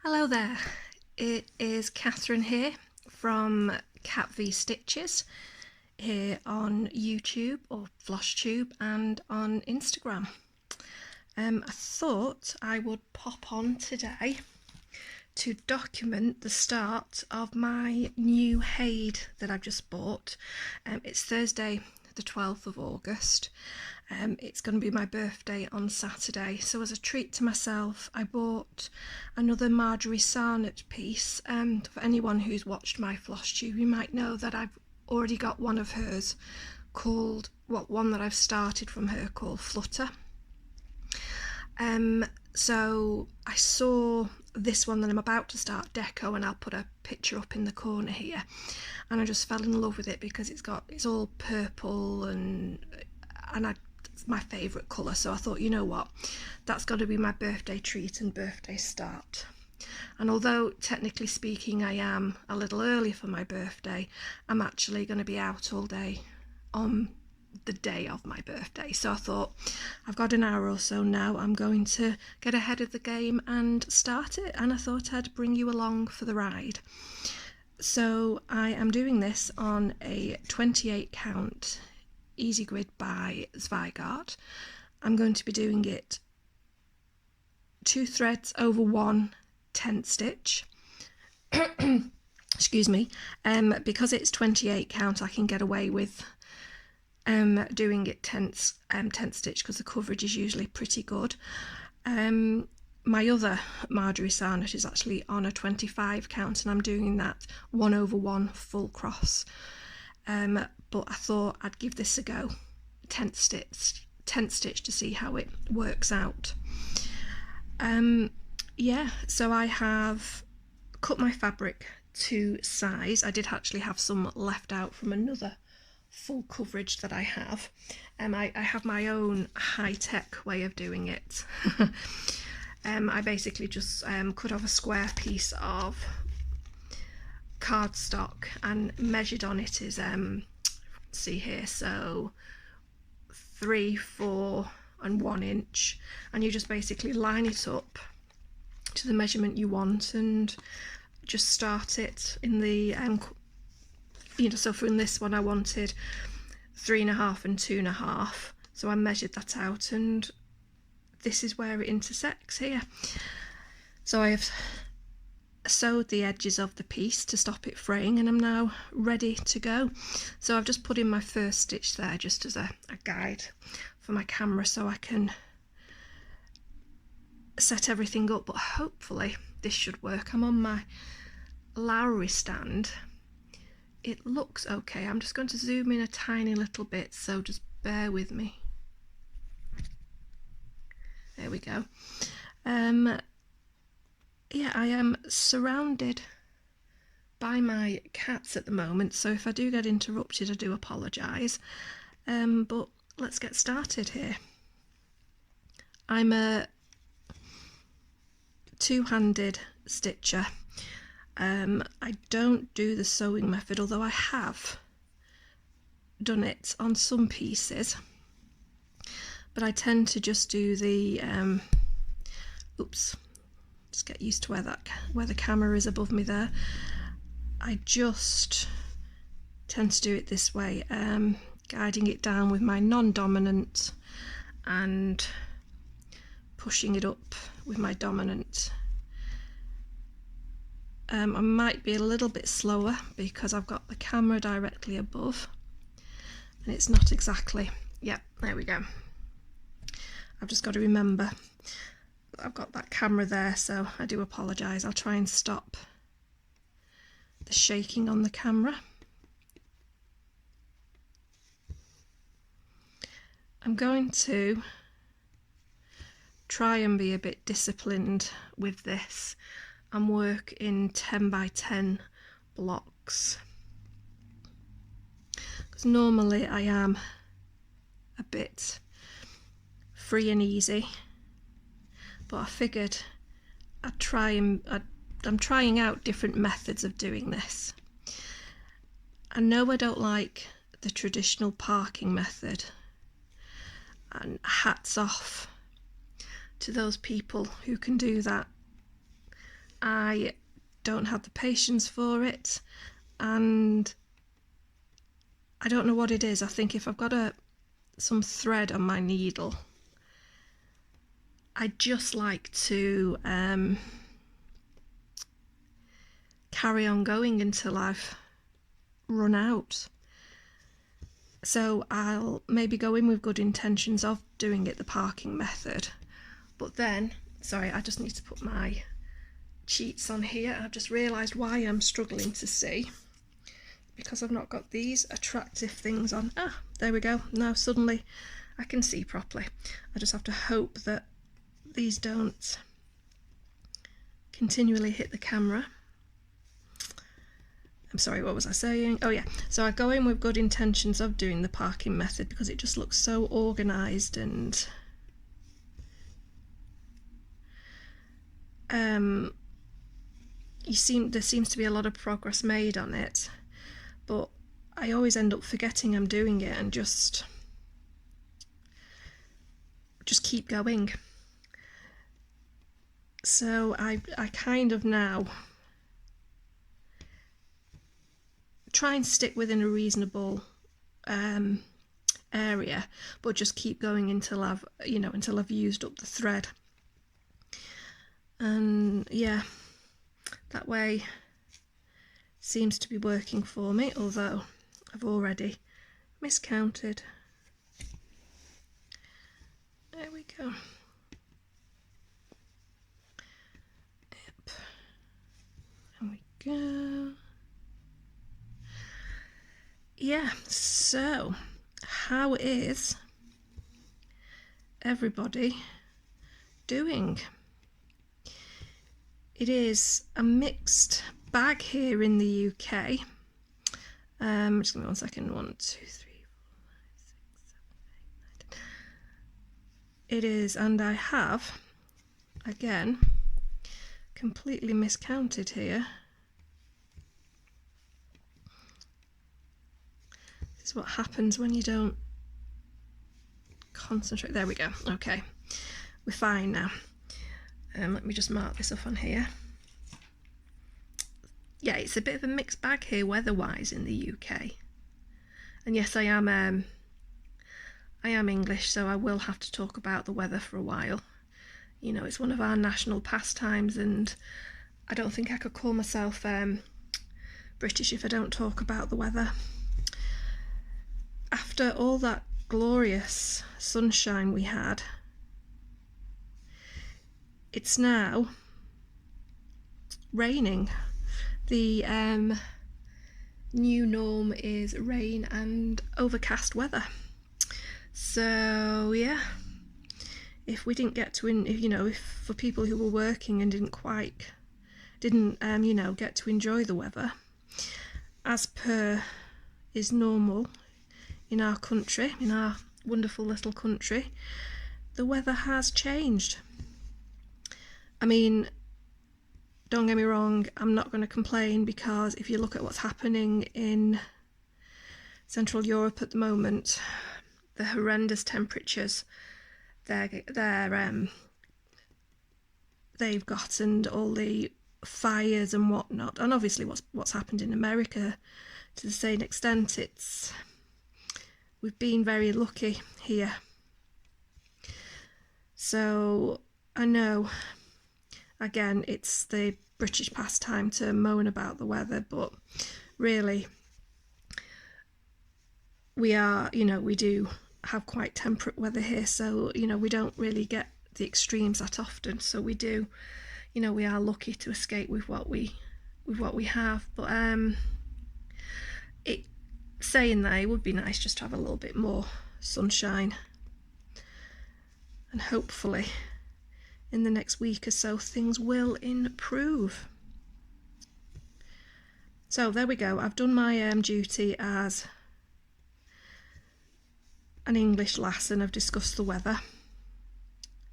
Hello there, it is Catherine here from Cat v Stitches here on YouTube or Flosstube and on Instagram. I thought I would pop on today to document the start of my new Haid that I've just bought. It's Thursday the 12th of August. It's going to be my birthday on Saturday, so as a treat to myself I bought another Marjorie Sarnat piece. For anyone who's watched my Flosstube, you might know that I've already got one of hers called, one that I've started from her called Flutter. So I saw this one that I'm about to start, Deko, and I'll put a picture up in the corner here, and I just fell in love with it because it's all purple and it's my favourite colour, so I thought, you know what, that's got to be my birthday treat and birthday start. And although technically speaking I am a little early for my birthday, I'm actually going to be out all day on the day of my birthday, so I thought, I've got an hour or so now, I'm going to get ahead of the game and start it, and I thought I'd bring you along for the ride. So I am doing this on a 28 count easy grid by Zweigart. I'm going to be doing it 2 threads over 1 tent stitch. Excuse me. Because it's 28 count, I can get away with doing it tent stitch because the coverage is usually pretty good. My other Marjorie Sarnat is actually on a 25 count, and I'm doing that 1 over 1 full cross. But I thought I'd give this a go, tent stitch to see how it works out. Yeah, so I have cut my fabric to size. I did actually have some left out from another full coverage that I have. I have my own high-tech way of doing it. I basically just cut off a square piece of cardstock and measured on it is see here, so 3, 4 and 1 inch, and you just basically line it up to the measurement you want and just start it in the so from this one I wanted 3.5 and 2.5, so I measured that out, and this is where it intersects here. So I have sewed the edges of the piece to stop it fraying, and I'm now ready to go. So I've just put in my first stitch there just as a guide for my camera so I can set everything up, but hopefully this should work. I'm on my Lowry stand. It looks okay. I'm just going to zoom in a tiny little bit, so just bear with me. There we go. Yeah, I am surrounded by my cats at the moment, so if I do get interrupted I do apologise, but let's get started here. I'm a two-handed stitcher. I don't do the sewing method, although I have done it on some pieces, but I tend to just do the just get used to where the camera is above me there. I just tend to do it this way, guiding it down with my non-dominant and pushing it up with my dominant. I might be a little bit slower because I've got the camera directly above and it's not exactly, yep, there we go. I've just got to remember I've got that camera there, so I do apologise. I'll try and stop the shaking on the camera. I'm going to try and be a bit disciplined with this and work in 10 by 10 blocks, because normally I am a bit free and easy, but I figured I'd try and I'm trying out different methods of doing this. I know I don't like the traditional parking method, and hats off to those people who can do that I don't have the patience for it, and I don't know what it is. I think if I've got some thread on my needle, I just like to carry on going until I've run out. So I'll maybe go in with good intentions of doing it the parking method, but then, sorry, I just need to put my cheats on here. I've just realised why I'm struggling to see, because I've not got these attractive things on. Ah, there we go. Now suddenly I can see properly. I just have to hope that these don't continually hit the camera. I'm sorry, what was I saying? Oh yeah, so I go in with good intentions of doing the parking method because it just looks so organised, and there seems to be a lot of progress made on it, but I always end up forgetting I'm doing it and just keep going. So I kind of now try and stick within a reasonable area, but just keep going until I've used up the thread. And yeah, that way seems to be working for me, although I've already miscounted. There we go. Yep. There we go. Yeah, so how is everybody doing? It is a mixed bag here in the UK. Just give me 1 second. 1, 2, 3, 4, 5, 6, 7, 8, 9, 10. It is, and I have, again, completely miscounted here. This is what happens when you don't concentrate. There we go. Okay, we're fine now. Let me just mark this up on here. Yeah, it's a bit of a mixed bag here weather-wise in the UK. And yes, I am English, so I will have to talk about the weather for a while. You know, it's one of our national pastimes, and I don't think I could call myself British if I don't talk about the weather. After all that glorious sunshine we had, it's now raining. The new norm is rain and overcast weather. So yeah, if we didn't get to, if for people who were working and didn't get to enjoy the weather as per is normal in our country, in our wonderful little country, the weather has changed. I mean, don't get me wrong, I'm not going to complain, because if you look at what's happening in Central Europe at the moment, the horrendous temperatures they've got, and all the fires and whatnot, and obviously what's happened in America to the same extent. We've been very lucky here. So I know, again, it's the British pastime to moan about the weather, but really we do have quite temperate weather here, so we don't really get the extremes that often. So we do, we are lucky to escape with what we have. But saying that, it would be nice just to have a little bit more sunshine, and hopefully in the next week or so things will improve. So there we go. I've done my duty as an English lass, and I've discussed the weather.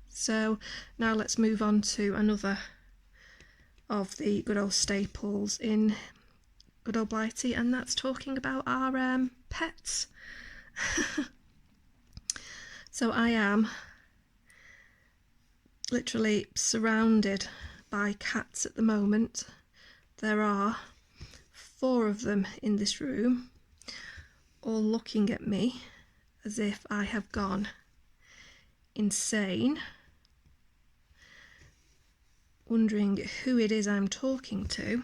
So now let's move on to another of the good old staples in good old Blighty, and that's talking about our pets. So I am literally surrounded by cats at the moment. There are 4 of them in this room, all looking at me as if I have gone insane, wondering who it is I'm talking to.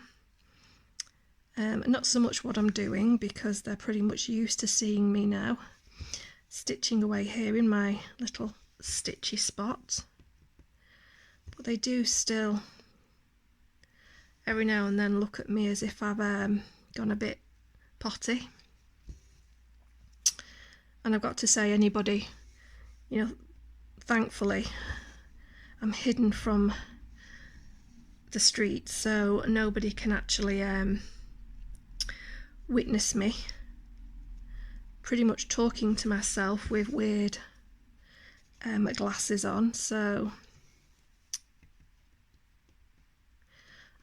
Not so much what I'm doing, because they're pretty much used to seeing me now, stitching away here in my little stitchy spot. But they do still every now and then look at me as if I've gone a bit potty. And I've got to say, anybody, you know, thankfully I'm hidden from the street, so nobody can actually witness me pretty much talking to myself with weird glasses on, so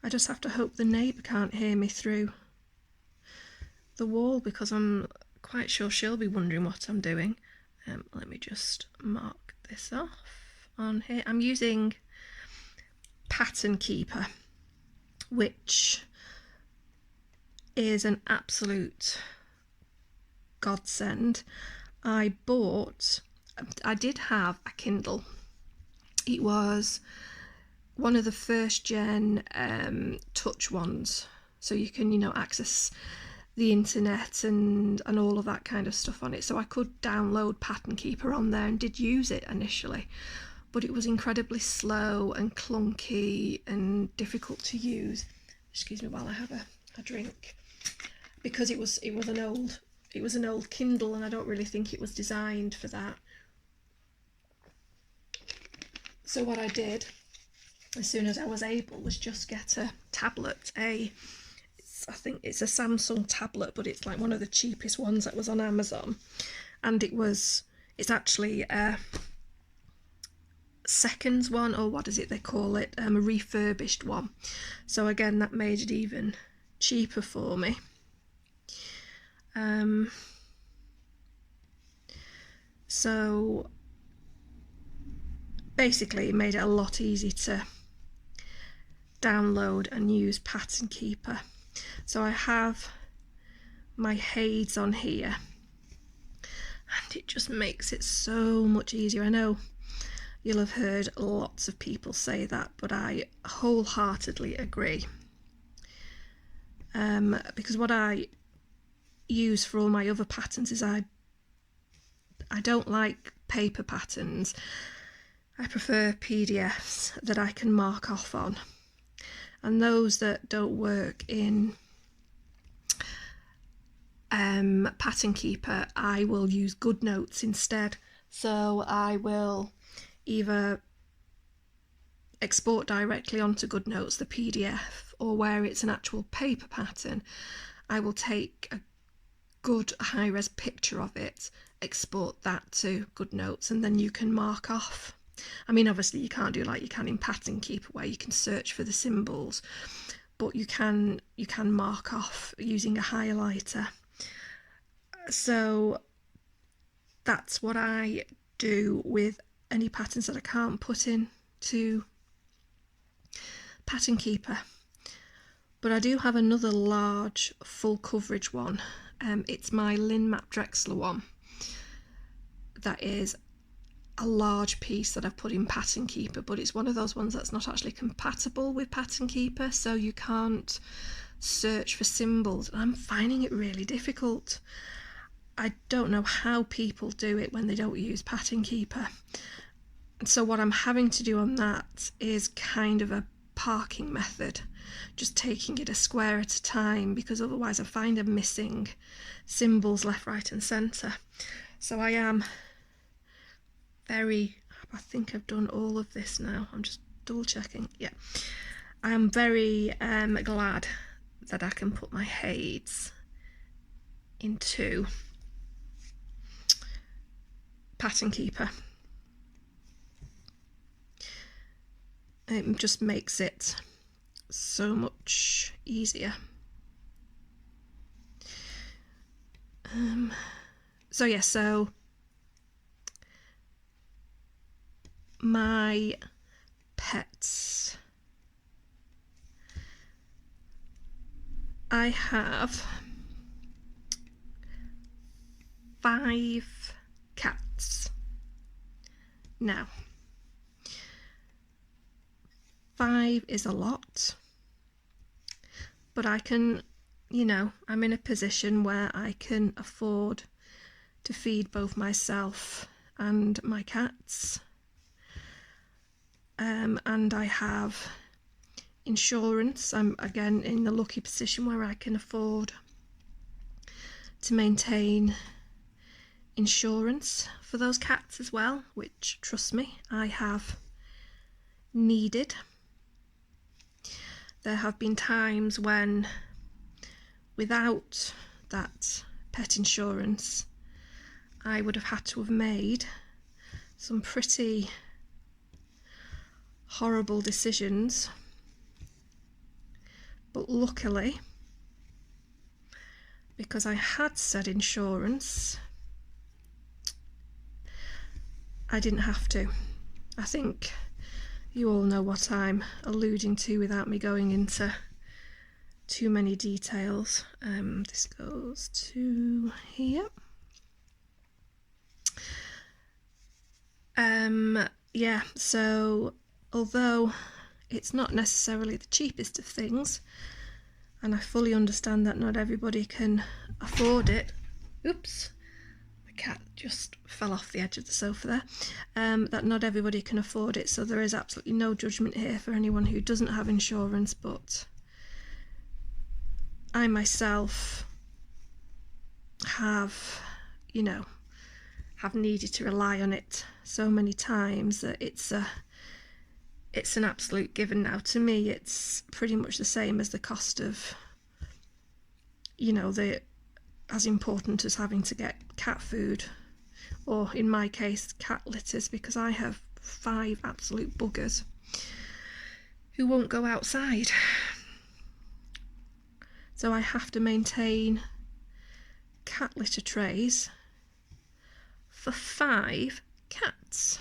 I just have to hope the neighbour can't hear me through the wall, because I'm quite sure she'll be wondering what I'm doing. Let me just mark this off on here. I'm using Pattern Keeper, which is an absolute godsend. I did have a Kindle. It was one of the first gen touch ones, so you can, you know, access the internet and all of that kind of stuff on it, so I could download Pattern Keeper on there and did use it initially, but it was incredibly slow and clunky and difficult to use. Excuse me while I have a drink, because it was an old Kindle, and I don't really think it was designed for that. So what I did as soon as I was able was just get a tablet. I think it's a Samsung tablet, but it's like one of the cheapest ones that was on Amazon, and it's actually a seconds one, or what is it they call it, a refurbished one. So again, that made it even cheaper for me. So basically it made it a lot easier to download and use Pattern Keeper. So I have my heids on here, and it just makes it so much easier. I know you'll have heard lots of people say that, but I wholeheartedly agree. Because what I use for all my other patterns is I don't like paper patterns. I prefer PDFs that I can mark off on, and those that don't work in Pattern Keeper, I will use GoodNotes instead. So I will either export directly onto GoodNotes the PDF, or where it's an actual paper pattern, I will take a good high-res picture of it, export that to GoodNotes, and then you can mark off. I mean, obviously you can't do like you can in Pattern Keeper where you can search for the symbols, but you can mark off using a highlighter. So that's what I do with any patterns that I can't put into Pattern Keeper. But I do have another large full coverage one. It's my Lynn Map Drexler one. That is a large piece that I've put in Pattern Keeper, but it's one of those ones that's not actually compatible with Pattern Keeper, so you can't search for symbols, and I'm finding it really difficult. I don't know how people do it when they don't use Pattern Keeper. And so what I'm having to do on that is kind of a parking method, just taking it a square at a time, because otherwise I find I'm missing symbols left, right and centre. So I am I think I've done all of this now. I'm just double checking. Yeah, I am very glad that I can put my heids into Pattern Keeper. It just makes it so much easier. So my pets I have 5 cats. Now, 5 is a lot, but I can, you know, I'm in a position where I can afford to feed both myself and my cats. And I have insurance. I'm again in the lucky position where I can afford to maintain insurance for those cats as well, which, trust me, I have needed. There have been times when, without that pet insurance, I would have had to have made some pretty horrible decisions, but luckily, because I had said insurance, I didn't have to. I think you all know what I'm alluding to without me going into too many details. This goes to here. Yeah, so although it's not necessarily the cheapest of things, and I fully understand that not everybody can afford it. Oops, the cat just fell off the edge of the sofa there. That not everybody can afford it, so there is absolutely no judgment here for anyone who doesn't have insurance, but I myself have, you know, have needed to rely on it so many times that it's an absolute given now. To me, it's pretty much the same as the cost of, you know, as important as having to get cat food, or in my case, cat litters, because I have 5 absolute buggers who won't go outside. So I have to maintain cat litter trays for 5 cats.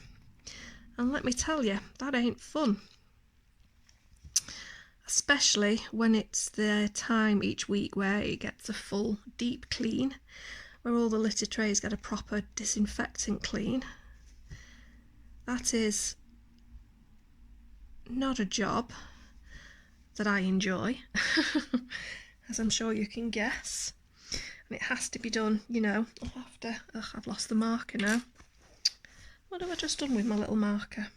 And let me tell you, that ain't fun. Especially when it's the time each week where it gets a full deep clean, where all the litter trays get a proper disinfectant clean. That is not a job that I enjoy, as I'm sure you can guess. And it has to be done, you know, after... I've lost the marker now. What have I just done with my little marker?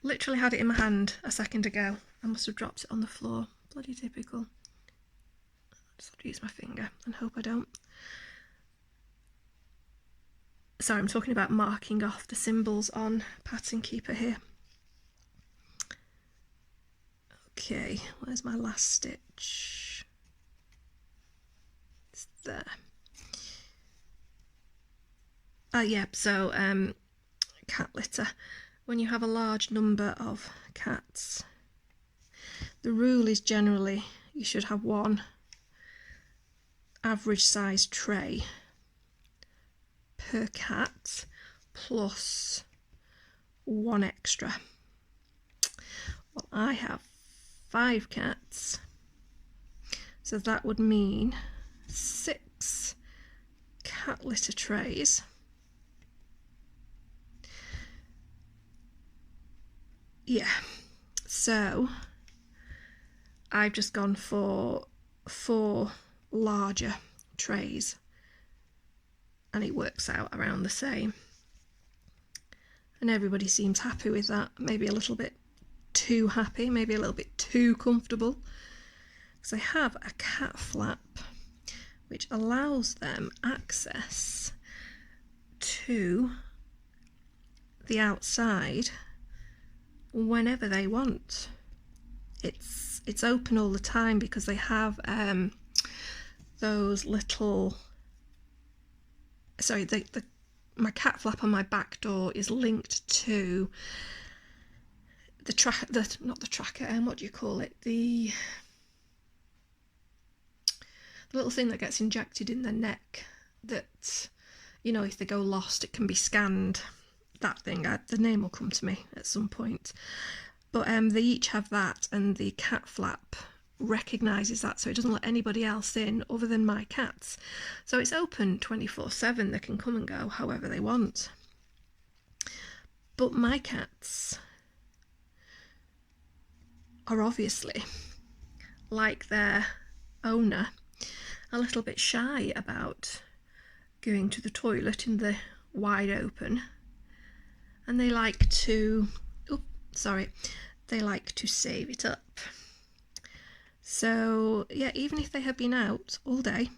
Literally had it in my hand a second ago. I must have dropped it on the floor. Bloody typical. I just have to use my finger and hope I don't. Sorry, I'm talking about marking off the symbols on Pattern Keeper here. Okay, where's my last stitch? It's there. Yeah, so cat litter. When you have a large number of cats, the rule is generally you should have 1 average sized tray per cat plus 1 extra. Well, I have 5 cats, so that would mean 6 cat litter trays. Yeah, so I've just gone for 4 larger trays, and it works out around the same, and everybody seems happy with that. Maybe a little bit too happy, maybe a little bit too comfortable, because I have a cat flap which allows them access to the outside whenever they want. It's open all the time because they have those little, sorry, my cat flap on my back door is linked to not the tracker, what do you call it, the little thing that gets injected in their neck that, you know, if they go lost it can be scanned. That thing, the name will come to me at some point. But they each have that, and the cat flap recognises that, so it doesn't let anybody else in other than my cats. So it's open 24/7. They can come and go however they want. But my cats are obviously, like their owner, a little bit shy about going to the toilet in the wide open, and they like to, they like to save it up. So yeah, even if they have been out all day,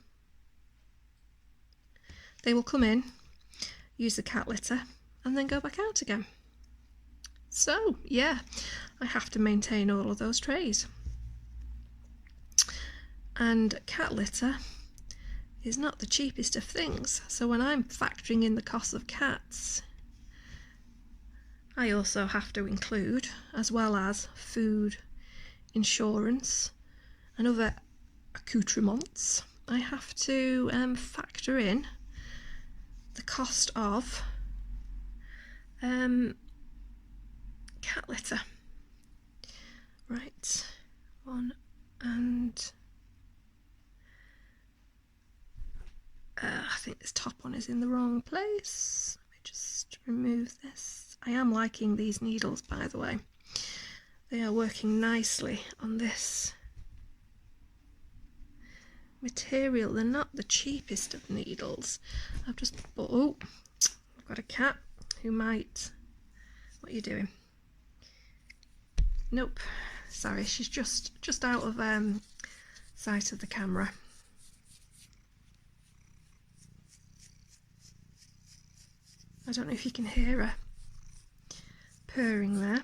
they will come in, use the cat litter, and then go back out again. So yeah, I have to maintain all of those trays. And cat litter is not the cheapest of things, so when I'm factoring in the cost of cats, I also have to include, as well as food, insurance and other accoutrements, I have to factor in the cost of cat litter. Right, I think this top one is in the wrong place. Let me just remove this. I am liking these needles, by the way. They are working nicely on this material. They're not the cheapest of needles. I've just bought, oh, I've got a cat who might, what are you doing? Nope, sorry, she's just out of sight of the camera. I don't know if you can hear her purring there.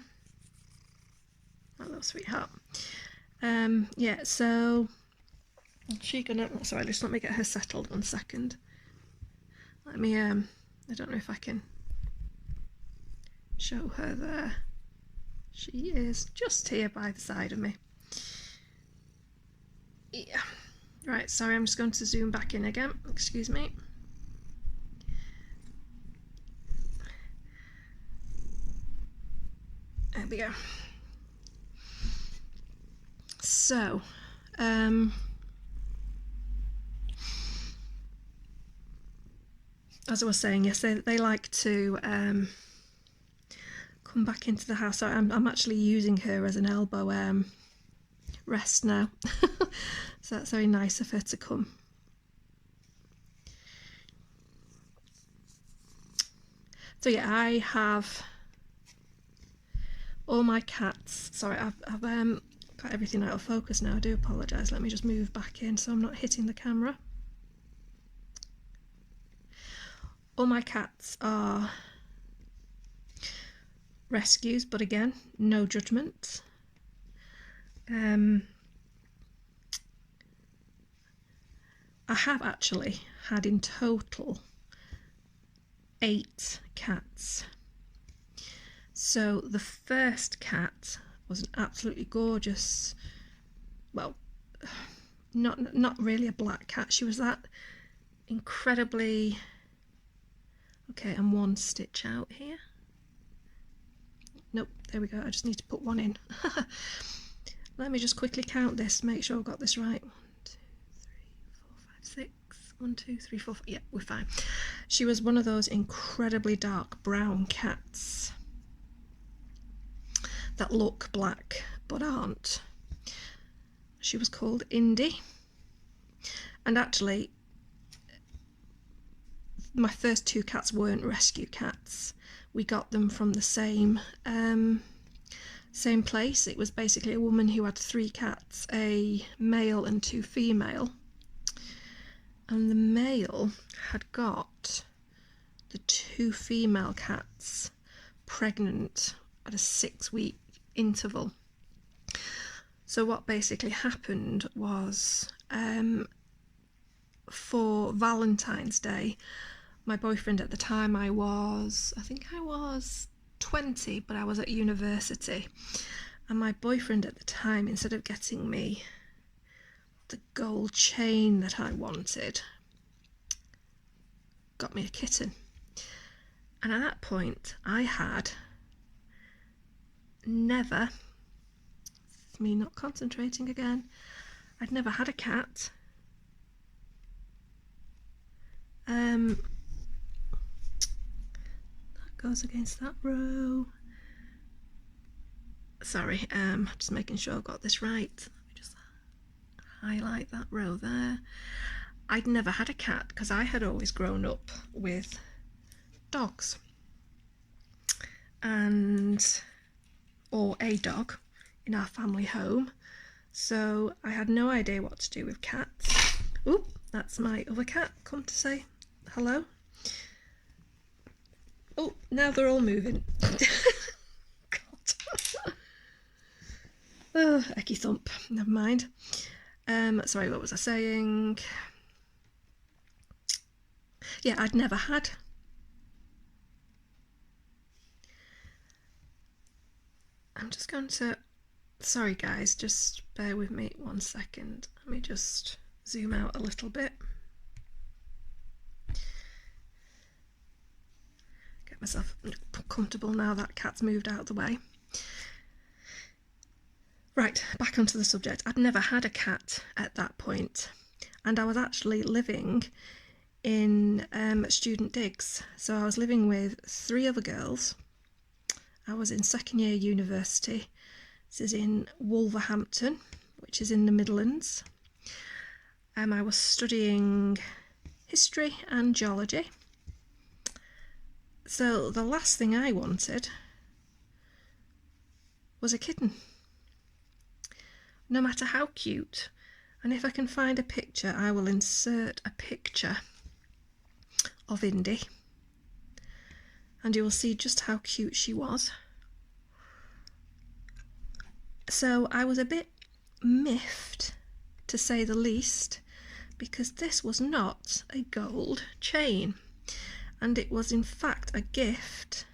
That little sweetheart. Yeah, so she gonna, sorry, just let me get her settled 1 second. Let me I don't know if I can show her there. She is just here by the side of me. Yeah, right, sorry, I'm just going to zoom back in again, excuse me. There we go. So, as I was saying, yes, they like to come back into the house. So I'm actually using her as an elbow rest now. So that's very nice of her to come. So yeah, I have all my cats. Sorry, I've got everything out of focus now. I do apologise. Let me just move back in so I'm not hitting the camera. All my cats are rescues, but again, no judgment. I have actually had in total 8 cats. So the first cat was an absolutely gorgeous, well, not really a black cat. She was that incredibly, okay, and one stitch out here. Nope, there we go. I just need to put one in. Let me just quickly count this, make sure I've got this right. 1, 2, 3, 4, 5, 6. 1, 2, 3, 4, 5. Yeah, we're fine. She was one of those incredibly dark brown cats that look black but aren't. She was called Indy, and actually my first 2 cats weren't rescue cats. We got them from the same place. It was basically a woman who had 3 cats, a male and 2 female, and the male had got the 2 female cats pregnant at a 6-week interval. So what basically happened was, for Valentine's Day, my boyfriend at the time, I think I was 20, but I was at university, and my boyfriend at the time, instead of getting me the gold chain that I wanted, got me a kitten. And at that point I had never, it's me not concentrating again, I'd never had a cat. That goes against that row. Sorry, just making sure I've got this right. Let me just highlight that row there. I'd never had a cat because I had always grown up with dogs, or a dog in our family home, so I had no idea what to do with cats. Oop, that's my other cat come to say hello. Oh, now they're all moving. God. Oh, ecky thump, never mind. Sorry, what was I saying? Yeah, I'd never had. I'm just going to, sorry guys, just bear with me 1 second. Let me just zoom out a little bit. Get myself comfortable now that cat's moved out of the way. Right, back onto the subject. I'd never had a cat at that point, and I was actually living in student digs. So I was living with 3 other girls. I was in 2nd year university. This is in Wolverhampton, which is in the Midlands. I was studying history and geology. So the last thing I wanted was a kitten, no matter how cute. And if I can find a picture, I will insert a picture of Indy, and you will see just how cute she was. So I was a bit miffed, to say the least, because this was not a gold chain, and it was in fact a gift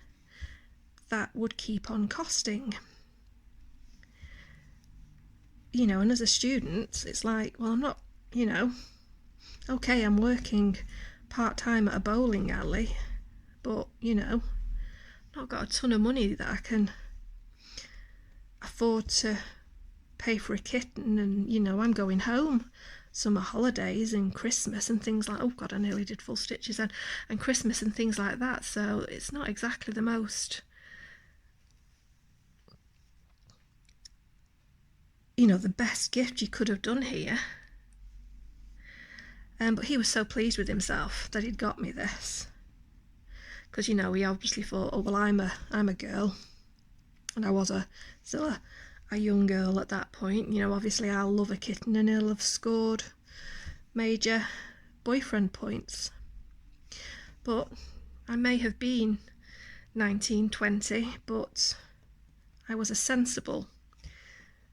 that would keep on costing. You know, and as a student, it's like, well, I'm not, you know, okay, I'm working part-time at a bowling alley, but, you know, not got a ton of money that I can afford to pay for a kitten. And, you know, I'm going home summer holidays and Christmas and things like, oh god, I nearly did full stitches then, and Christmas and things like that, so it's not exactly the most, you know, the best gift you could have done here. But he was so pleased with himself that he'd got me this, because, you know, he obviously thought, oh well, I'm a girl, and I was still a young girl at that point. You know, obviously I'll love a kitten, and he'll have scored major boyfriend points. But I may have been 19, 20, but I was a sensible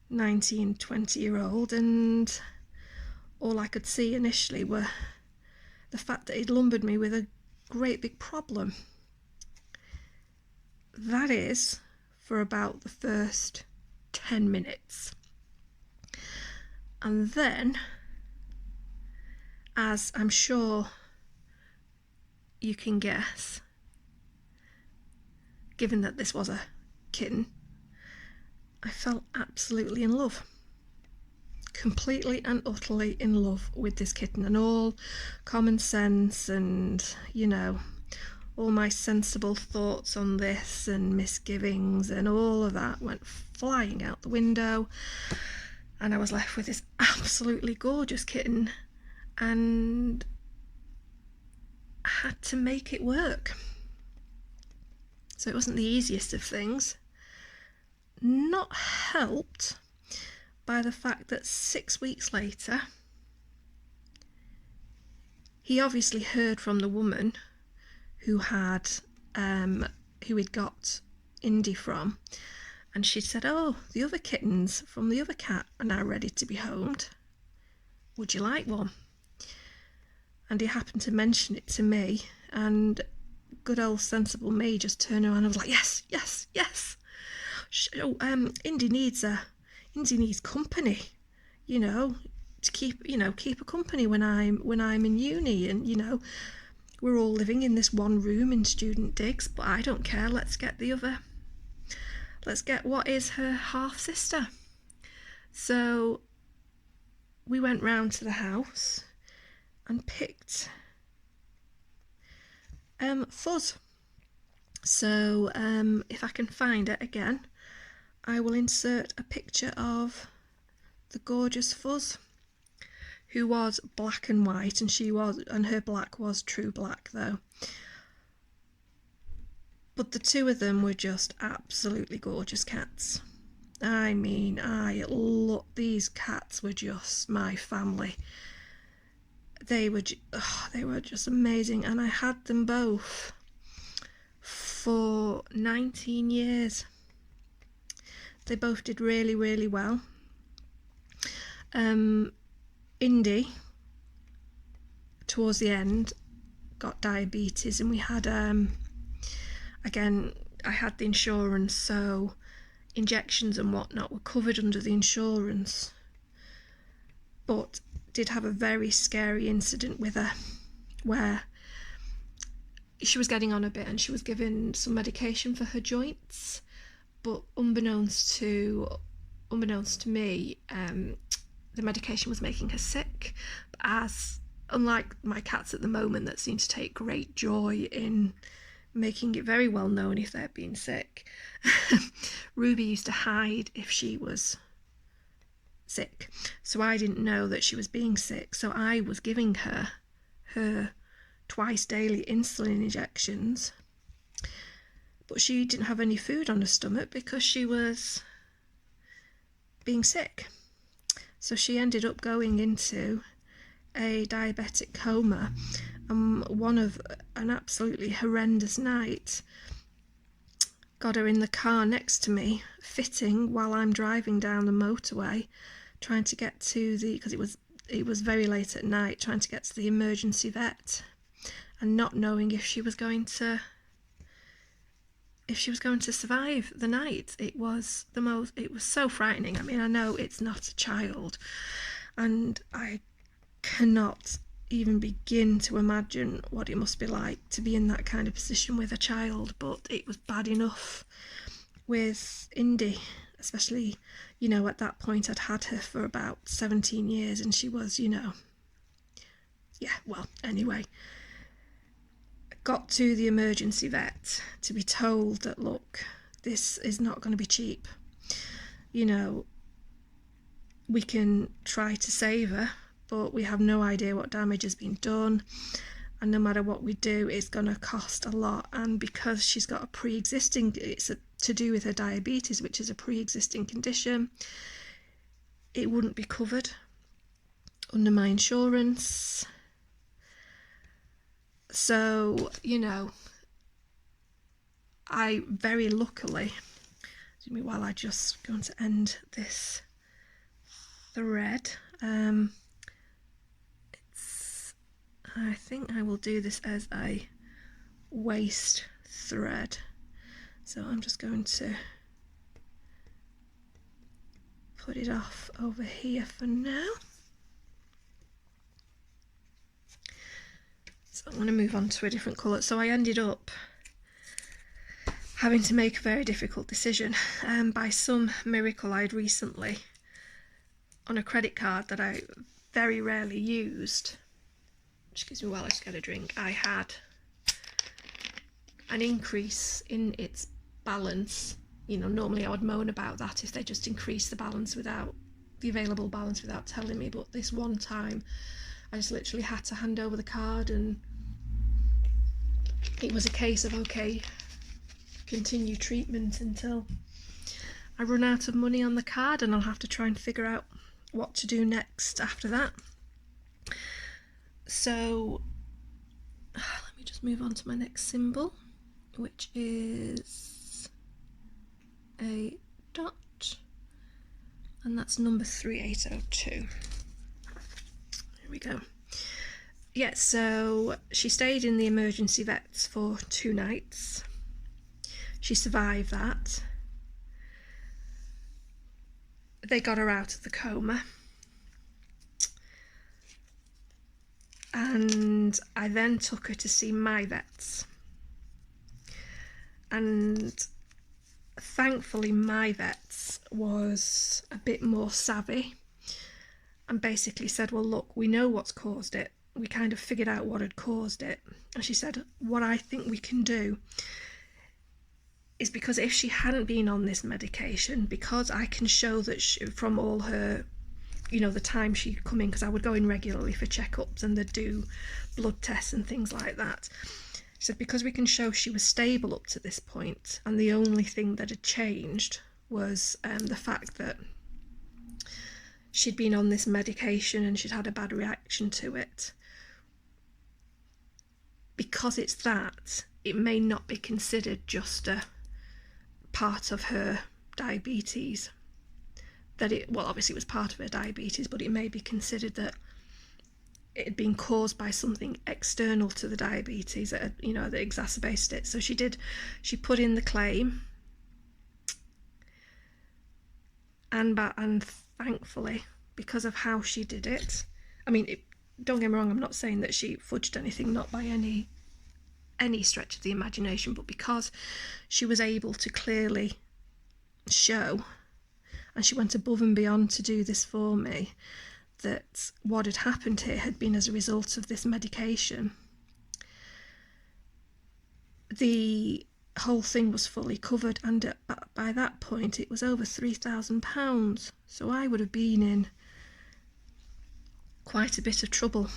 19, 20-year-old, and all I could see initially were the fact that he'd lumbered me with a great big problem. That is, for about the first 10 minutes. And then, as I'm sure you can guess, given that this was a kitten, I fell absolutely in love. Completely and utterly in love with this kitten, and all common sense and, you know, all my sensible thoughts on this and misgivings and all of that went flying out the window, and I was left with this absolutely gorgeous kitten, and I had to make it work. So it wasn't the easiest of things, not helped by the fact that 6 weeks later he obviously heard from the woman who he'd got Indy from, and she said, oh, the other kittens from the other cat are now ready to be homed, would you like one? And he happened to mention it to me, and good old sensible me just turned around and was like, yes, yes, yes. Indy needs company, you know, to keep a company when I'm in uni, and, you know, we're all living in this one room in student digs, but I don't care, let's get the other let's get what is her half sister. So we went round to the house and picked Fuzz. So if I can find it again, I will insert a picture of the gorgeous Fuzz, who was black and white, and her black was true black though. But the two of them were just absolutely gorgeous cats. I mean, these cats were just my family. They were just amazing, and I had them both for 19 years. They both did really, really well. Indy, towards the end, got diabetes, and we had again, I had the insurance, so injections and whatnot were covered under the insurance, but did have a very scary incident with her where she was getting on a bit and she was given some medication for her joints, but unbeknownst to me, the medication was making her sick. But unlike my cats at the moment that seem to take great joy in making it very well known if they're being sick, Ruby used to hide if she was sick. So I didn't know that she was being sick, so I was giving her twice daily insulin injections, but she didn't have any food on her stomach because she was being sick. So she ended up going into a diabetic coma, and an absolutely horrendous night got her in the car next to me, fitting while I'm driving down the motorway, trying to get to because it was very late at night, trying to get to the emergency vet, and not knowing if she was going to survive the night. It was so frightening. I mean, I know it's not a child, and I cannot even begin to imagine what it must be like to be in that kind of position with a child, but it was bad enough with Indy, especially, at that point I'd had her for about 17 years and she was, anyway, got to the emergency vet to be told that, look, this is not going to be cheap. We can try to save her, but we have no idea what damage has been done, and no matter what we do, it's going to cost a lot. And because she's got it's to do with her diabetes, which is a pre-existing condition, it wouldn't be covered under my insurance. So, I very luckily, while I just going to end this thread, I think I will do this as a waist thread. So I'm just going to put it off over here for now. So I'm going to move on to a different colour. So I ended up having to make a very difficult decision. By some miracle, I'd recently, on a credit card that I very rarely used, excuse me while I just get a drink, I had an increase in its balance. Normally I would moan about that if they just increased the available balance without telling me, but this one time I just literally had to hand over the card, and it was a case of, okay, continue treatment until I run out of money on the card, and I'll have to try and figure out what to do next after that. So let me just move on to my next symbol, which is a dot, and that's number 3802. Here we go. Yeah, so she stayed in the emergency vets for 2 nights. She survived that. They got her out of the coma. And I then took her to see my vets. And thankfully my vets was a bit more savvy and basically said, well, look, we know what's caused it. We kind of figured out what had caused it. And she said, what I think we can do is, because if she hadn't been on this medication, because I can show that from all her, you know, the time she'd come in, because I would go in regularly for checkups and they'd do blood tests and things like that. She said, because we can show she was stable up to this point, and the only thing that had changed was the fact that she'd been on this medication and she'd had a bad reaction to it. Because it's that, it may not be considered just a part of her diabetes. That it, well, obviously it was part of her diabetes, but it may be considered that it had been caused by something external to the diabetes that, you know, that exacerbated it. So she put in the claim, and thankfully, because of how she did it, I mean, don't get me wrong, I'm not saying that she fudged anything, not by any stretch of the imagination, but because she was able to clearly show, and she went above and beyond to do this for me, that what had happened here had been as a result of this medication. The whole thing was fully covered, and by that point it was over £3,000, so I would have been in quite a bit of trouble,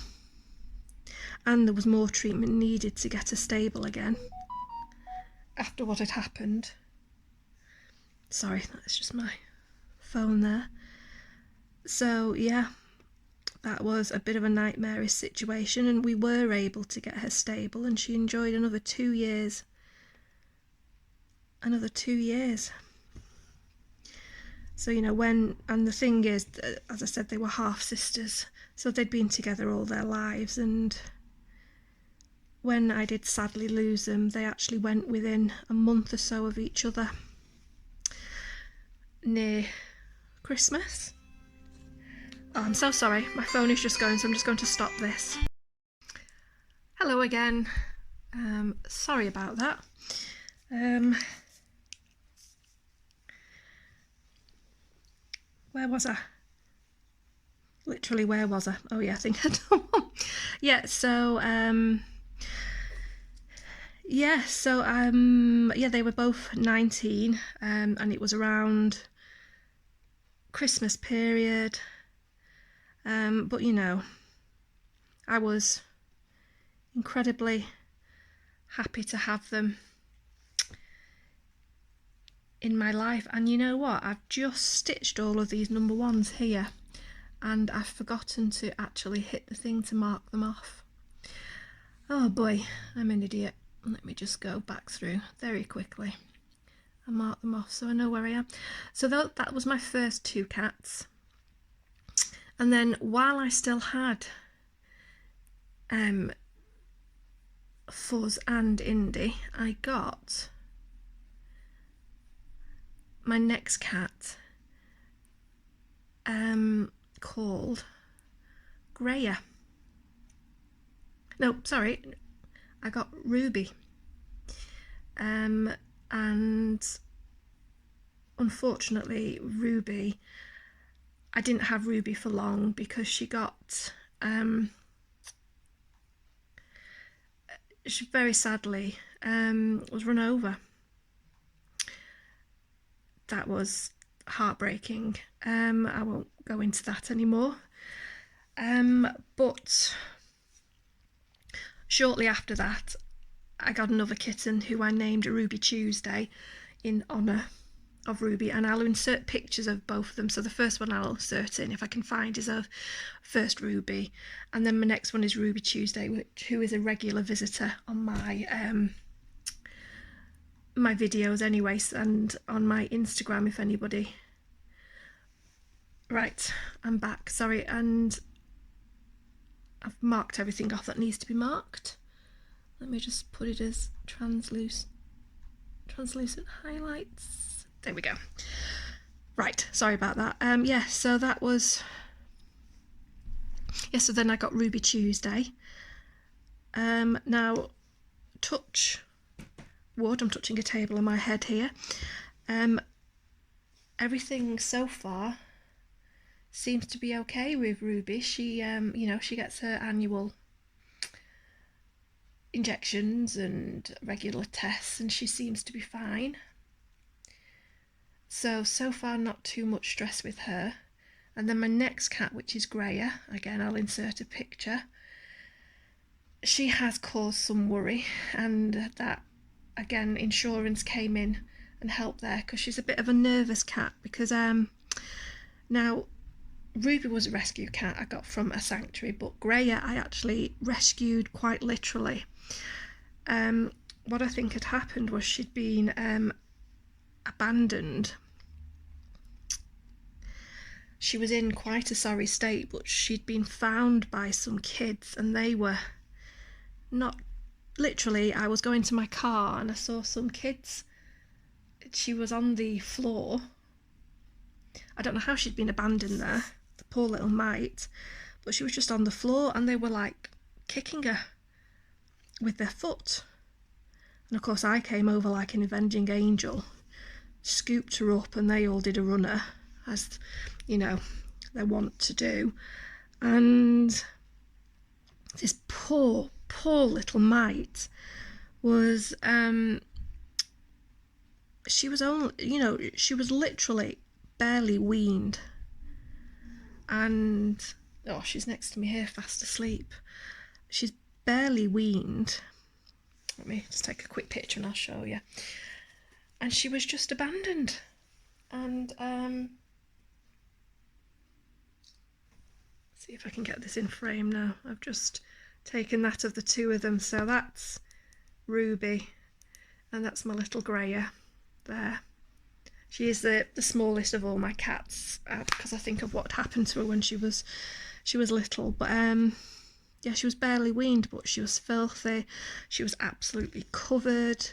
and there was more treatment needed to get her stable again after what had happened. Sorry, that's just my phone there. So yeah, that was a bit of a nightmarish situation, and we were able to get her stable, and she enjoyed another 2 years. So, you know, and the thing is, as I said, they were half sisters, so they'd been together all their lives, and when I did sadly lose them, they actually went within a month or so of each other, near Christmas. Oh, I'm so sorry, my phone is just going, so I'm just going to stop this. Hello again. Sorry about that. Where was I? Literally, where was I? Oh yeah, I think I don't. Yeah, yeah, they were both 19, and it was around Christmas period. But you know, I was incredibly happy to have them in my life. And you know what, I've just stitched all of these number ones here, and I've forgotten to actually hit the thing to mark them off. Oh boy, I'm an idiot. Let me just go back through very quickly and mark them off so I know where I am. So that was my first 2 cats. And then while I still had Fuzz and Indy, I got my next cat called Greya. No, sorry, I got Ruby. And unfortunately Ruby, I didn't have Ruby for long because she got she very sadly was run over. That was heartbreaking. I won't go into that anymore. But shortly after that, I got another kitten who I named Ruby Tuesday in honour of Ruby, and I'll insert pictures of both of them. So the first one I'll insert in, if I can find, is of first Ruby, and then my next one is Ruby Tuesday, who is a regular visitor on my my videos anyway, and on my Instagram if anybody. Right, I'm back, sorry, and I've marked everything off that needs to be marked. Let me just put it as translucent highlights. There we go. Right, sorry about that. Yeah, so that was, yeah, so then I got Ruby Tuesday. Now, touch wood, I'm touching a table on my head here. Everything so far seems to be okay with Ruby. She, you know, she gets her annual injections and regular tests, and she seems to be fine. So far not too much stress with her. And then my next cat, which is Greya, again I'll insert a picture, she has caused some worry, and that again insurance came in and helped there, because she's a bit of a nervous cat. Because now Ruby was a rescue cat I got from a sanctuary, but Greya I actually rescued quite literally. What I think had happened was she'd been abandoned. She was in quite a sorry state, but she'd been found by some kids, and they were not literally. I was going to my car and I saw some kids. She was on the floor. I don't know how she'd been abandoned there, the poor little mite, but she was just on the floor, and they were like kicking her with their foot. And of course I came over like an avenging angel, scooped her up, and they all did a runner, as you know they want to do. And this poor little mite was she was only, you know, she was literally barely weaned. And oh, she's next to me here fast asleep. She's barely weaned. Let me just take a quick picture and I'll show you. And she was just abandoned. And see if I can get this in frame now. I've just taken that of the two of them. So that's Ruby, and that's my little Greya there. She is the smallest of all my cats, because I think of what happened to her when she was little. But yeah, she was barely weaned, but she was filthy. She was absolutely covered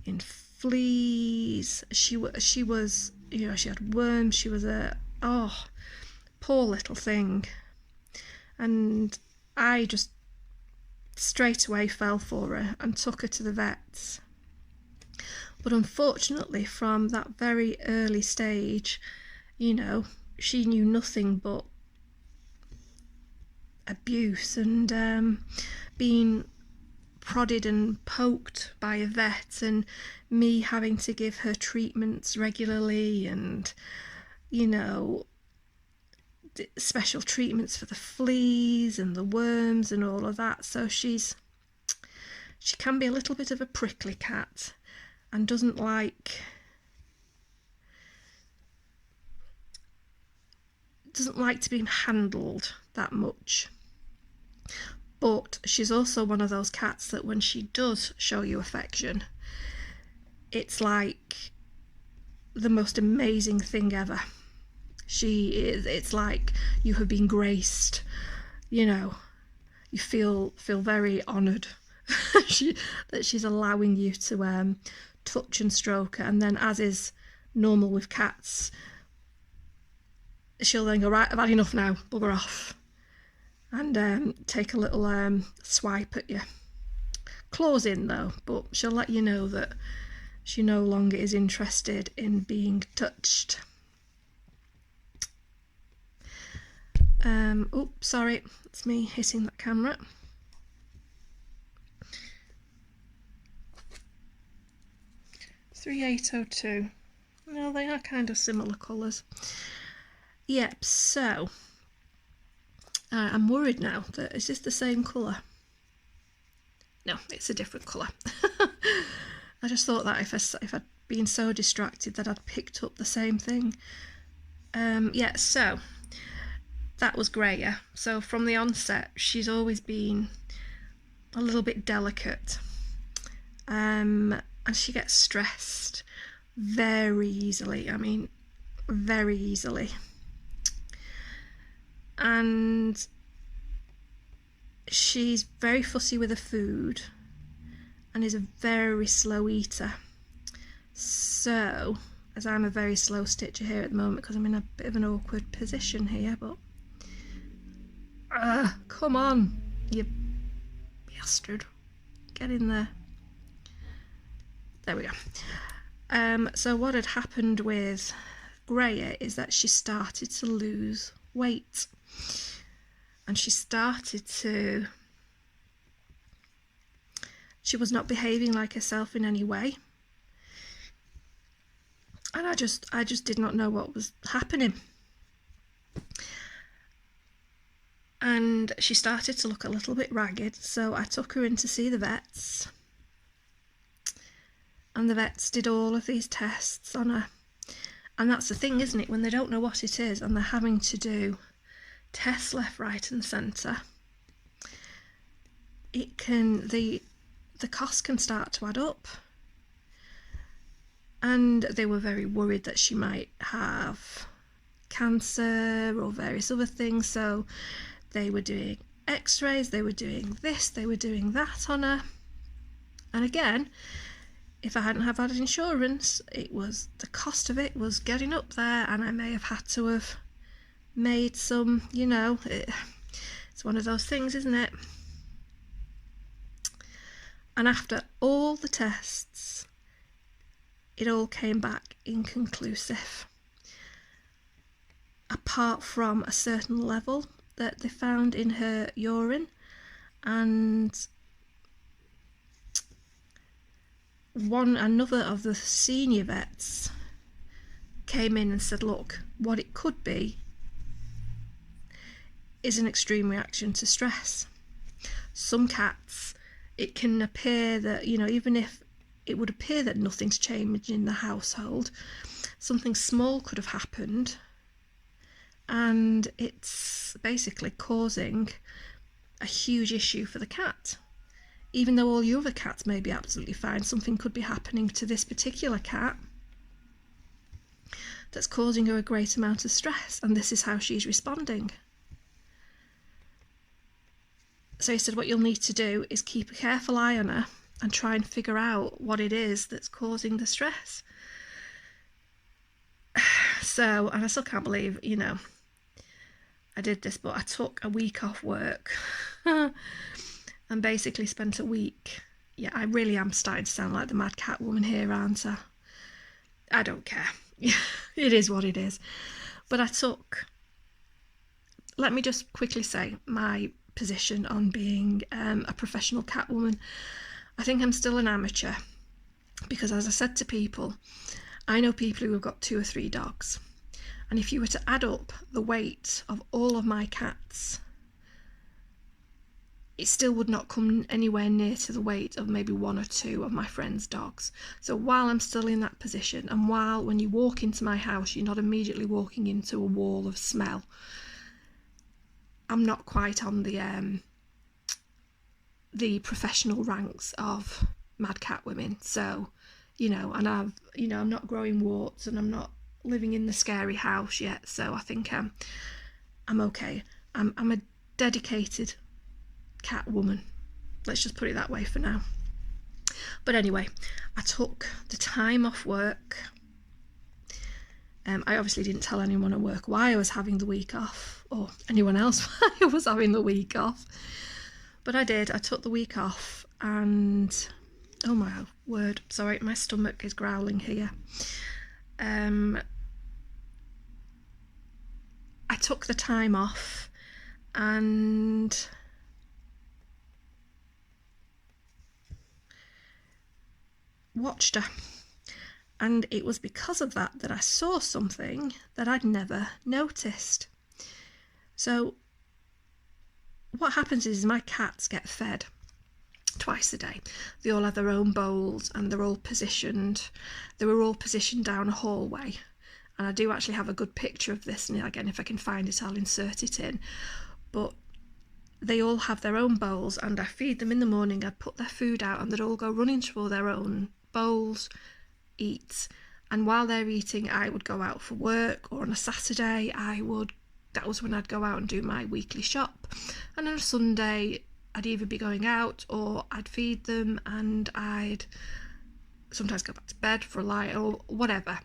in fleas. She was, you know, she had worms. She was a poor little thing. And I just straight away fell for her and took her to the vets. But unfortunately, from that very early stage, you know, she knew nothing but abuse and being prodded and poked by a vet, and me having to give her treatments regularly, and, you know, special treatments for the fleas and the worms and all of that. So she can be a little bit of a prickly cat, and doesn't like to be handled that much. But she's also one of those cats that when she does show you affection, it's like the most amazing thing ever. It's like you have been graced, you know, you feel very honoured that she's allowing you to touch and stroke her. And then, as is normal with cats, she'll then go, right, I've had enough now, bugger off, and take a little swipe at you. Claws in though, but she'll let you know that she no longer is interested in being touched. Oops, sorry, it's me hitting that camera. $3802. Well, they are kind of similar colours. Yep, so I'm worried now that, is this the same colour? No, it's a different colour. I just thought that if I'd been so distracted that I'd picked up the same thing. Yeah, so that was Greya. So from the onset, she's always been a little bit delicate. And she gets stressed very easily. I mean, very easily. And she's very fussy with her food and is a very slow eater. So, as I'm a very slow stitcher here at the moment because I'm in a bit of an awkward position here, but come on, you bastard, get in there. There we go. So what had happened with Greya is that she started to lose weight, and she was not behaving like herself in any way, and I just did not know what was happening. And she started to look a little bit ragged, so I took her in to see the vets, and the vets did all of these tests on her. And that's the thing, isn't it, when they don't know what it is and they're having to do tests left, right and centre, it can, the cost can start to add up. And they were very worried that she might have cancer or various other things, so they were doing x-rays, they were doing this, they were doing that on her. And again, if I hadn't have had insurance, the cost of it was getting up there, and I may have had to have made some, it's one of those things, isn't it? And after all the tests, it all came back inconclusive, apart from a certain level that they found in her urine. And another of the senior vets came in and said, look, what it could be is an extreme reaction to stress. Some cats, it can appear that, even if it would appear that nothing's changed in the household, something small could have happened, and it's basically causing a huge issue for the cat. Even though all your other cats may be absolutely fine, something could be happening to this particular cat that's causing her a great amount of stress, and this is how she's responding. So he said what you'll need to do is keep a careful eye on her and try and figure out what it is that's causing the stress. So, and I still can't believe, I did this, but I took a week off work and basically spent a week. Yeah, I really am starting to sound like the mad cat woman here, aren't I? I don't care. It is what it is. But let me just quickly say my position on being a professional cat woman. I think I'm still an amateur, because as I said to people, I know people who have got 2 or 3 dogs, and if you were to add up the weight of all of my cats, it still would not come anywhere near to the weight of maybe 1 or 2 of my friends' dogs. So while I'm still in that position, and while when you walk into my house you're not immediately walking into a wall of smell, I'm not quite on the professional ranks of mad cat women. So, and I'm not growing warts, and I'm not living in the scary house yet. So I think I'm okay. I'm a dedicated cat woman. Let's just put it that way for now. But anyway, I took the time off work. I obviously didn't tell anyone at work why I was having the week off, or anyone else why I was having the week off. But I did. I took the week off, and oh my word, sorry, my stomach is growling here. I took the time off and watched her. And it was because of that I saw something that I'd never noticed. So what happens is my cats get fed twice a day. They all have their own bowls, and they were all positioned down a hallway. And I do actually have a good picture of this, and again, if I can find it, I'll insert it in. But they all have their own bowls, and I feed them in the morning. I'd put their food out, and they'd all go running to their own bowls, eat. And while they're eating, I would go out for work, or on a Saturday that was when I'd go out and do my weekly shop. And on a Sunday, I'd either be going out or I'd feed them, and I'd sometimes go back to bed for a lie or whatever.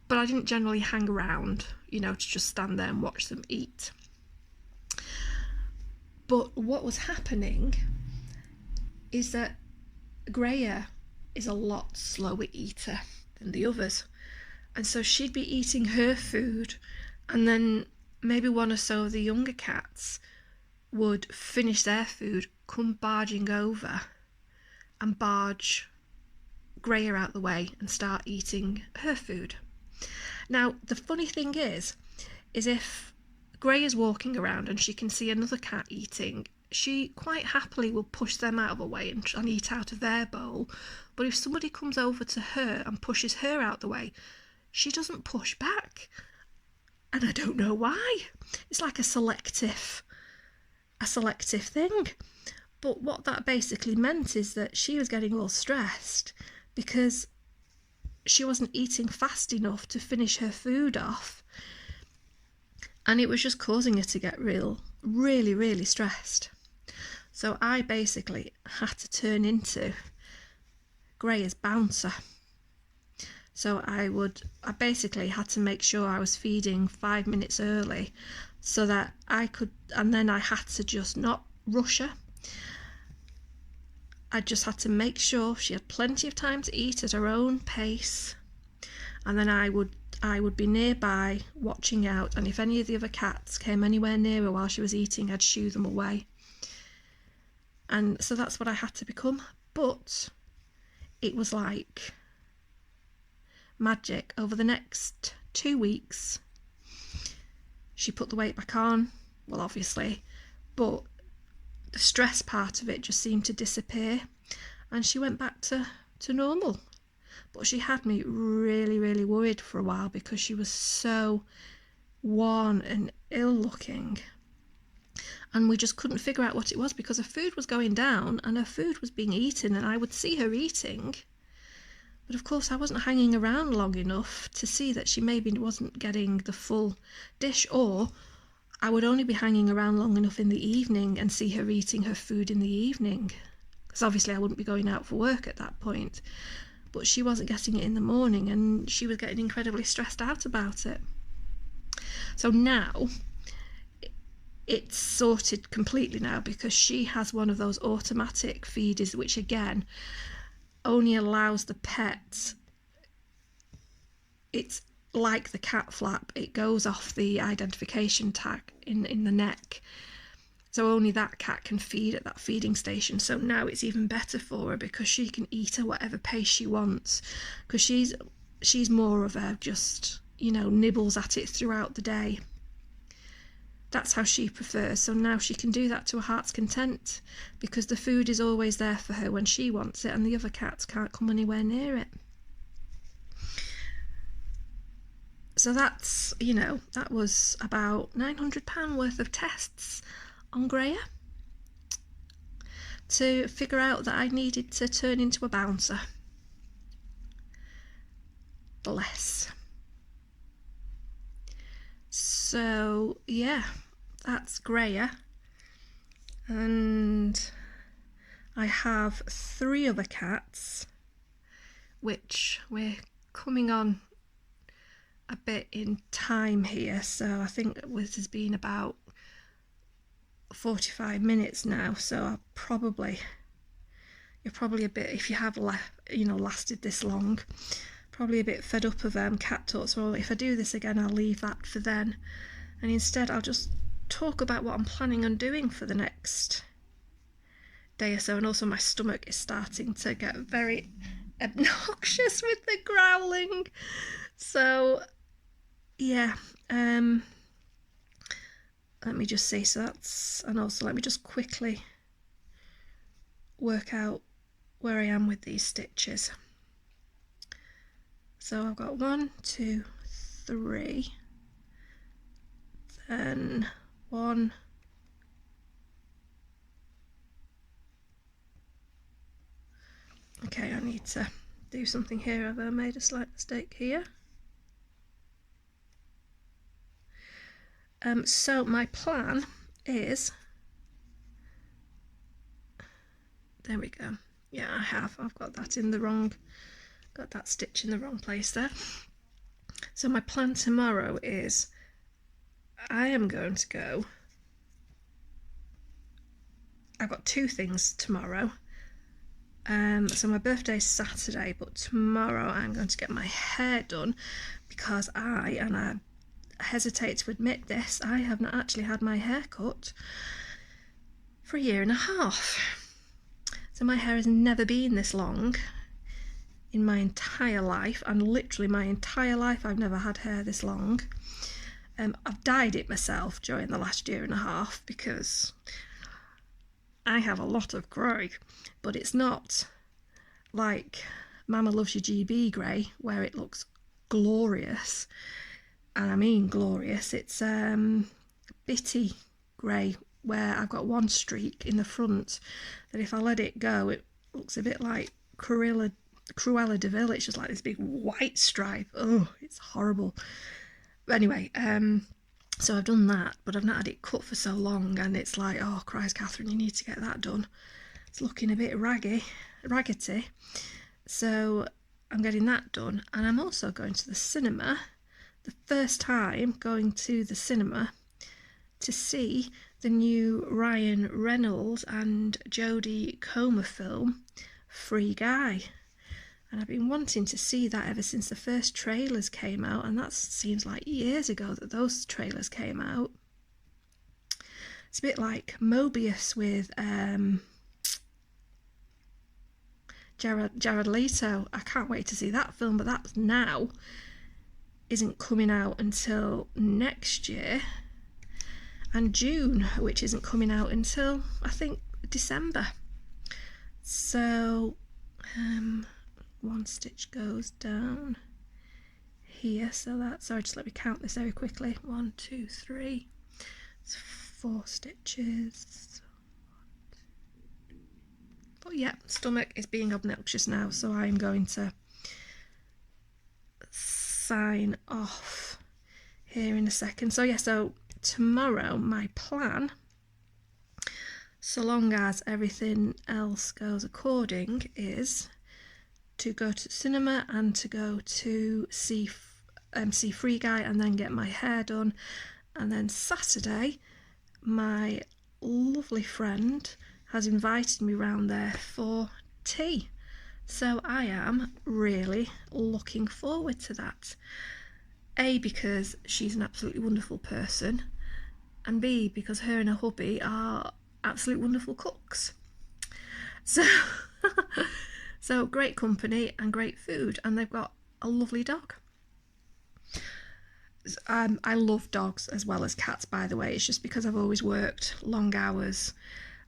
But I didn't generally hang around, to just stand there and watch them eat. But what was happening is that Greya is a lot slower eater. than the others. And so she'd be eating her food, and then maybe one or so of the younger cats would finish their food, come barging over and barge Greya out the way and start eating her food. Now, the funny thing is if Greya's walking around and she can see another cat eating, she quite happily will push them out of the way and eat out of their bowl. But if somebody comes over to her and pushes her out the way, she doesn't push back. And I don't know why. It's like a selective thing. But what that basically meant is that she was getting all stressed because she wasn't eating fast enough to finish her food off. And it was just causing her to get really, really stressed. So I basically had to turn into Greya's bouncer. So I basically had to make sure I was feeding 5 minutes early so that I could, and then I had to just not rush her. I just had to make sure she had plenty of time to eat at her own pace, and then I would be nearby watching out, and if any of the other cats came anywhere near her while she was eating, I'd shoo them away. And so that's what I had to become. But it was like magic. Over the next 2 weeks, she put the weight back on, well, obviously, but the stress part of it just seemed to disappear, and she went back to normal. But she had me really, really worried for a while because she was so worn and ill looking, and we just couldn't figure out what it was because her food was going down and her food was being eaten, and I would see her eating, but of course I wasn't hanging around long enough to see that she maybe wasn't getting the full dish, or I would only be hanging around long enough in the evening and see her eating her food in the evening, because obviously I wouldn't be going out for work at that point. But she wasn't getting it in the morning, and she was getting incredibly stressed out about it. So now it's sorted completely now, because she has one of those automatic feeders, which again only allows the pet, it's like the cat flap, it goes off the identification tag in the neck, so only that cat can feed at that feeding station. So now it's even better for her because she can eat at whatever pace she wants, because she's more of a just, nibbles at it throughout the day. That's how she prefers. So now she can do that to her heart's content, because the food is always there for her when she wants it, and the other cats can't come anywhere near it. So that's, that was about £900 worth of tests on Greya to figure out that I needed to turn into a bouncer. Bless. So yeah, that's Greya, and I have 3 other cats, which we're coming on a bit in time here, so I think this has been about 45 minutes now, so you're probably a bit, if you have lasted this long, probably a bit fed up of cat talk. So if I do this again, I'll leave that for then, and instead I'll just talk about what I'm planning on doing for the next day or so. And also my stomach is starting to get very obnoxious with the growling, so yeah, let me just see. So that's, and also let me just quickly work out where I am with these stitches. So I've got 1, 2, 3, then 1, okay, I need to do something here. I've made a slight mistake here. So my plan is, there we go. Yeah, I've got that in the wrong, got that stitch in the wrong place there. So my plan tomorrow is I am going to go, I've got 2 things tomorrow. So my birthday's Saturday, but tomorrow I'm going to get my hair done because I hesitate to admit this, I have not actually had my hair cut for 1.5 years. So my hair has never been this long in my entire life, and literally my entire life I've never had hair this long. I've dyed it myself during the last 1.5 years because I have a lot of grey, but it's not like Mama Loves You GB grey where it looks glorious, and I mean glorious. It's bitty grey where I've got one streak in the front that if I let it go it looks a bit like Cruella de Vil. It's just like this big white stripe. Oh, it's horrible. But anyway, so I've done that, but I've not had it cut for so long, and it's like, oh Christ, Catherine, you need to get that done. It's looking a bit raggedy. So I'm getting that done, and I'm also going to the cinema. The first time going to the cinema to see the new Ryan Reynolds and Jodie Comer film, Free Guy. And I've been wanting to see that ever since the first trailers came out, and that seems like years ago that those trailers came out. It's a bit like Mobius with Jared Leto. I can't wait to see that film, but that now isn't coming out until next year, and June, which isn't coming out until I think December. So one stitch goes down here, so that's, sorry, just let me count this very quickly. 1, 2, 3, it's 4 stitches. But yeah, stomach is being obnoxious now, so I'm going to sign off here in a second. So yeah, so tomorrow my plan, so long as everything else goes according, is to go to cinema and to go to see Free Guy and then get my hair done. And then Saturday my lovely friend has invited me round there for tea, so I am really looking forward to that. A, because she's an absolutely wonderful person, and B, because her and her hubby are absolute wonderful cooks. So so great company and great food, and they've got a lovely dog. I love dogs as well as cats, by the way. It's just because I've always worked long hours,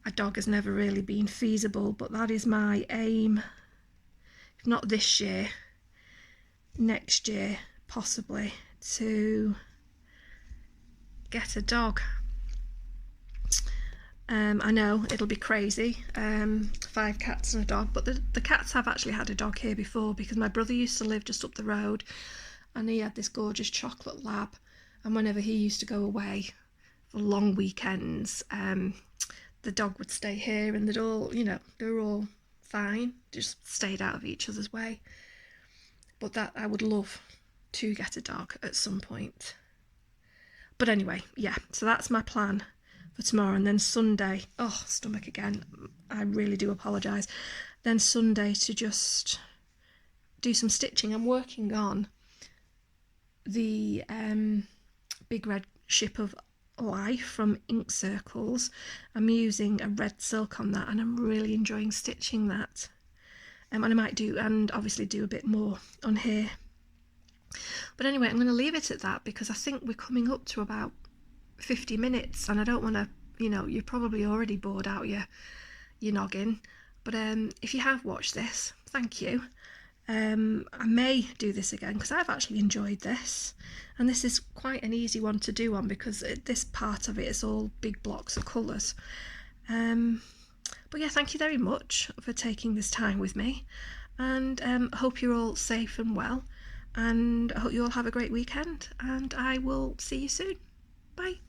a dog has never really been feasible, but that is my aim. If not this year, next year possibly, to get a dog. I know it'll be crazy, 5 cats and a dog, but the cats have actually had a dog here before, because my brother used to live just up the road and he had this gorgeous chocolate lab, and whenever he used to go away for long weekends, the dog would stay here, and they'd all, you know, they were all fine, just stayed out of each other's way. But that, I would love to get a dog at some point. But anyway, yeah, so that's my plan for tomorrow. And then Sunday, oh, stomach again, I really do apologise. Then Sunday to just do some stitching. I'm working on the Big Red Ship of Life from Ink Circles. I'm using a red silk on that, and I'm really enjoying stitching that. And I might do, and obviously do a bit more on here. But anyway, I'm going to leave it at that, because I think we're coming up to about 50 minutes, and I don't want to, you know, you're probably already bored out your noggin. But if you have watched this, thank you. I may do this again, because I've actually enjoyed this, and this is quite an easy one to do on, because this part of it is all big blocks of colours. But yeah, thank you very much for taking this time with me, and hope you're all safe and well, and I hope you all have a great weekend, and I will see you soon. Bye.